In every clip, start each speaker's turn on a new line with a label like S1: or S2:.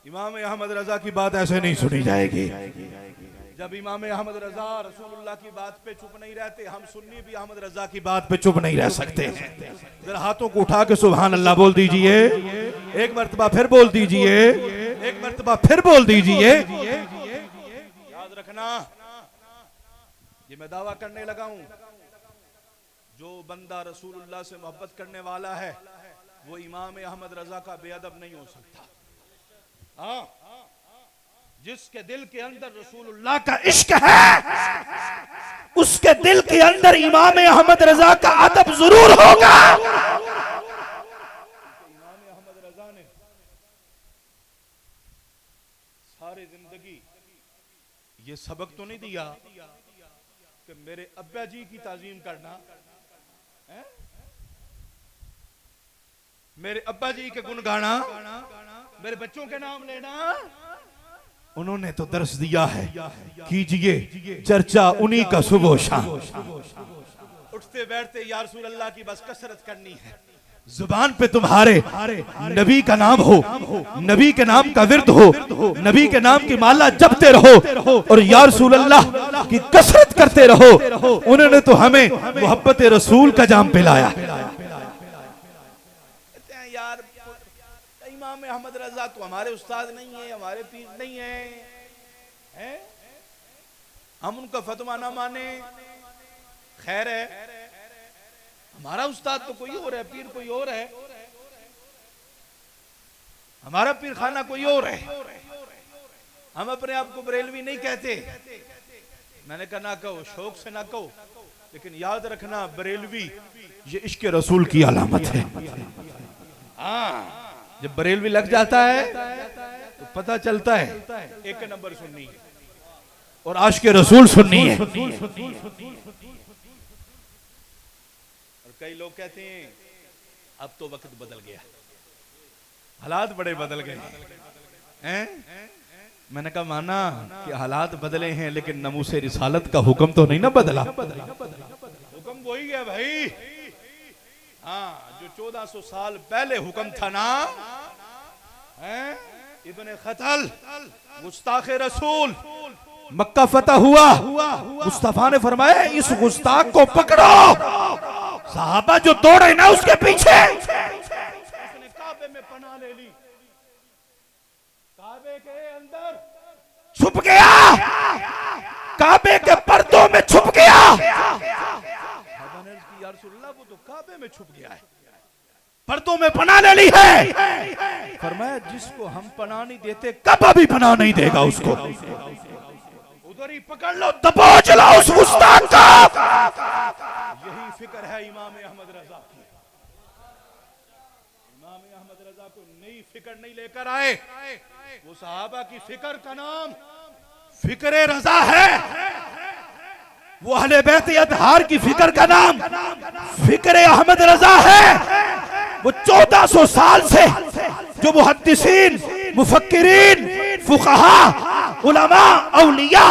S1: इमाम अहमद रजा की बात ऐसे नहीं सुनी जाएगी। जब इमाम अहमद रजा रसूलुल्लाह की बात पे चुप नहीं रहते, हम सुन्नी भी अहमद रजा की बात पे चुप नहीं रह सकते हैं। जरा हाथों को उठा के सुभान अल्लाह बोल दीजिए, एक मर्तबा फिर बोल दीजिए, एक मर्तबा फिर बोल दीजिए। याद रखना, ये मैं दावा करने लगा हूं, जो बंदा रसूलुल्लाह से मोहब्बत करने वाला है वो इमाम अहमद रजा का बेअदब नहीं हो सकता। हाँ, जिसके दिल के अंदर रसूलुल्लाह का इश्क है उसके दिल के अंदर इमाम अहमद रजा का अदब जरूर होगा। इमाम अहमद रजा ने सारी जिंदगी ये सबक तो नहीं दिया कि मेरे अब्बा जी की ताजीम करना है? मेरे अब्बा जी के गुण गाना, मेरे बच्चों के नाम लेना। उन्होंने तो दर्श दिया है, कीजिए चर्चा उन्हीं का सुबह शाम। उठते बैठते या रसूल अल्लाह की बस कसरत करनी है, जुबान पे तुम्हारे नबी का नाम हो, नबी के नाम का विर्द हो, नबी के नाम की माला जपते रहो और या रसूल अल्लाह की कसरत करते रहो। उन्होंने तो हमें मोहब्बत रसूल का जाम पिलाया। यार इमाम अहमद रजा तो हमारे उस्ताद नहीं है, हमारे पीर नहीं है, हम उनका फतवा ना माने, खैर है, हमारा उस्ताद तो कोई और है, पीर कोई और है, हमारा पीर खाना कोई और है। हम अपने आप को बरेलवी नहीं कहते। मैंने कहा ना कहो, शौक से ना कहो, लेकिन याद रखना बरेलवी ये इश्क रसूल की अलामत है। हाँ, जब बरेलवी लग जाता है तो पता चलता है एक नंबर सुन्नी और आशिक रसूल सुन्नी है। और कई लोग कहते हैं अब तो वक्त बदल गया, हालात बड़े बदल गए हैं। मैंने कहा माना कि हालात बदले हैं लेकिन नमूसे रिसालत का हुक्म तो नहीं ना बदला। हुक्म वही है भाई। हाँ, जो 1400 साल पहले हुक्म था ना, इब्ने खतल गुस्ताखे रसूल, मक्का फतह हुआ, मुस्तफा ने फरमाया इस गुस्ताख को पकड़ो। सहाबा जो दौड़े ना उसके पीछे, उसने काबे में पनाह ले ली, काबे के अंदर छुप गया, काबे के पर्दों में छुप गया। वो तो काबे में छुप गया है, पर्दों में पनाह ले ली है। फरमाया जिसको हम पनाह नहीं देते कभी भी पनाह नहीं देगा उसको। उधर ही पकड़ लो, दबोच लो उस गुस्ताख को। यही फिक्र है इमाम अहमद रजा की। इमाम अहमद रजा को नई फिक्र नहीं लेकर आए, वो सहाबा की फिक्र का नाम फिक्र रजा है। वो अहले बैत अतहार की फिक्र का नाम फिक्र अहमद रजा है। वो 1400 साल से जो मुहद्दिसीन, मुफक्किरीन, फुक़हा, उलमा, औलिया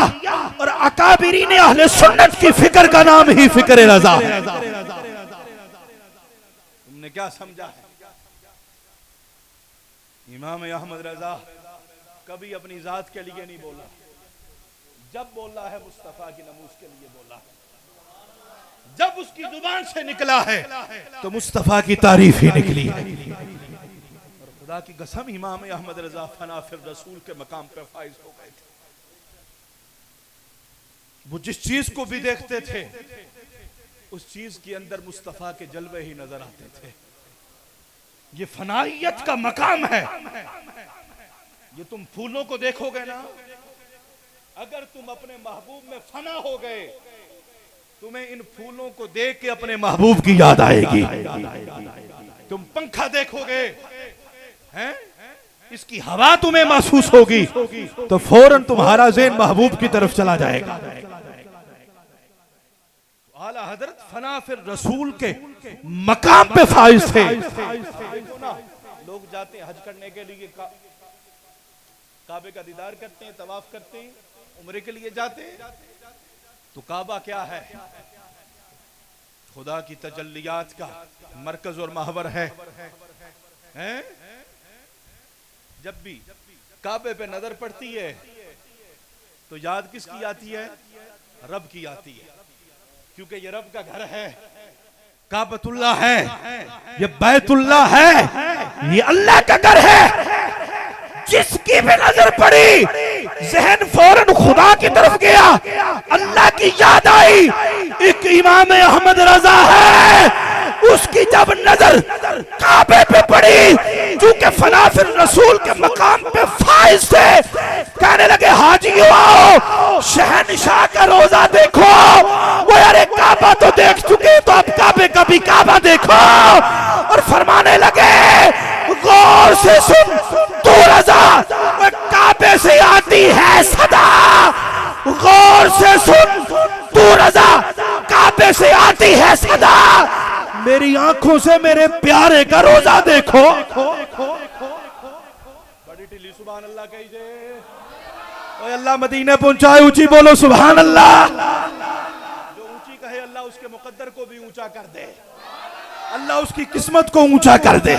S1: और अकाबिरीन अहले सुन्नत की फिक्र का नाम ही फिक्र रजा है। तुमने क्या समझा है? इमाम अहमद रजा कभी अपनी जात के लिए नहीं बोला, जब बोला है मुस्तफा की नमूज के लिए बोला। जब उसकी जुबान से निकला है तो मुस्तफा की तारीफ ही निकली है। और खुदा की कसम इमाम अहमद रजा फना फिर रसूल के मकाम पर फाइज हो गए थे। वो जिस चीज को भी देखते थे उस चीज के अंदर मुस्तफा के जलवे ही नजर आते थे। ये फनाइयत का मकाम है। ये तुम फूलों को देखोगे ना, अगर तुम अपने महबूब में फना हो गए, तुम्हें इन फूलों को देख के अपने महबूब की याद आएगी। तुम पंखा देखोगे, हैं? इसकी हवा तुम्हें महसूस होगी तो फौरन तुम्हारा ज़हन महबूब की तरफ चला जाएगा। आला हजरत फना फिर रसूल के मकाम पे फाइज थे। लोग जाते हैं हज करने के लिए, काबे का दीदार करते हैं, तवाफ करते हैं, उम्रे के लिए जाते हैं। तो काबा क्या है? खुदा की तजल्लियात का मरकज और महवर है। जब भी काबे पे नजर पड़ती है तो याद किसकी आती है? रब की आती है, क्योंकि ये रब का घर है, काबतुल्लाह है, ये बैतुल्लाह है, ये अल्लाह का घर है। जिसकी भी नजर पड़ी जहन फौरन खुदा की तरफ गया, अल्लाह की याद आई। एक इमाम अहमद रजा है, उसकी जब नजर काबे पे पड़ी, चूंकि फनाफिर रसूल के मकाम पे फाइज थे, कहने लगे हाजियों आओ शहनशाह का रोजा देखो। वो यारे काबा तो देख चुके, तो अब काबे का भी काबा देखो। और फरमाने लगे गौर से सुन तू रजा, काबे से आती है सदा। गौर से सुन तू रजा, काबे से आती है सदा। मेरी आंखों से मेरे प्यारे का रोजा देखो। बड़ी ढिली सुभान अल्लाह कहिए। ओए अल्लाह मदीने पहुंचाए, ऊंची बोलो सुभान अल्लाह। जो ऊंची कहे अल्लाह उसके मुकद्दर को भी ऊंचा कर दे, अल्लाह उसकी किस्मत को ऊंचा कर दे।